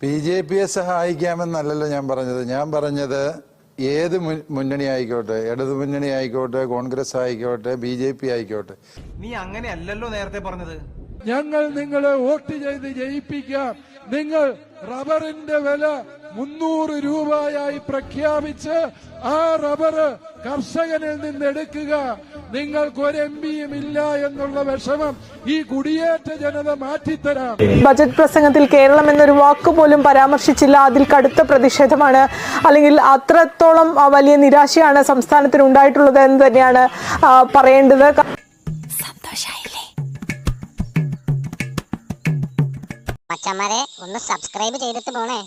B J പിയെ സഹായിക്കാമെന്നല്ലല്ലോ ഞാൻ പറഞ്ഞത്. ഞാൻ പറഞ്ഞത് ഏത് മുന്നണി ആയിക്കോട്ടെ, ഇടതു മുന്നണി ആയിക്കോട്ടെ, കോൺഗ്രസ് ആയിക്കോട്ടെ, BJP ആയിക്കോട്ടെ. നീ അങ്ങനെയല്ലല്ലോ നേരത്തെ പറഞ്ഞത്. ഞങ്ങൾ നിങ്ങളെ വോട്ട് ചെയ്ത് ജയിപ്പിക്കാം. നിങ്ങൾ റബ്ബറിന്റെ വില 300 രൂപയായി പ്രഖ്യാപിച്ച് ആ റബ്ബർ കർഷകനിൽ നിന്ന് എടുക്കുക. നിങ്ങൾക്ക് ഒരു MPയും ഇല്ല എന്നുള്ള വിഷമം ഈ കുടിയേറ്റ ജനത മാറ്റിത്തരാം. ബജറ്റ് പ്രസംഗത്തിൽ കേരളം എന്നൊരു വാക്ക് പോലും പരാമർശിച്ചില്ല. അതിൽ കടുത്ത പ്രതിഷേധമാണ്, അല്ലെങ്കിൽ അത്രത്തോളം വലിയ നിരാശയാണ് സംസ്ഥാനത്തിന് ഉണ്ടായിട്ടുള്ളത് എന്ന് തന്നെയാണ് പറയേണ്ടത്. മച്ചന്മാരെ ഒന്ന് സബ്സ്ക്രൈബ് ചെയ്തിട്ട് പോണേ.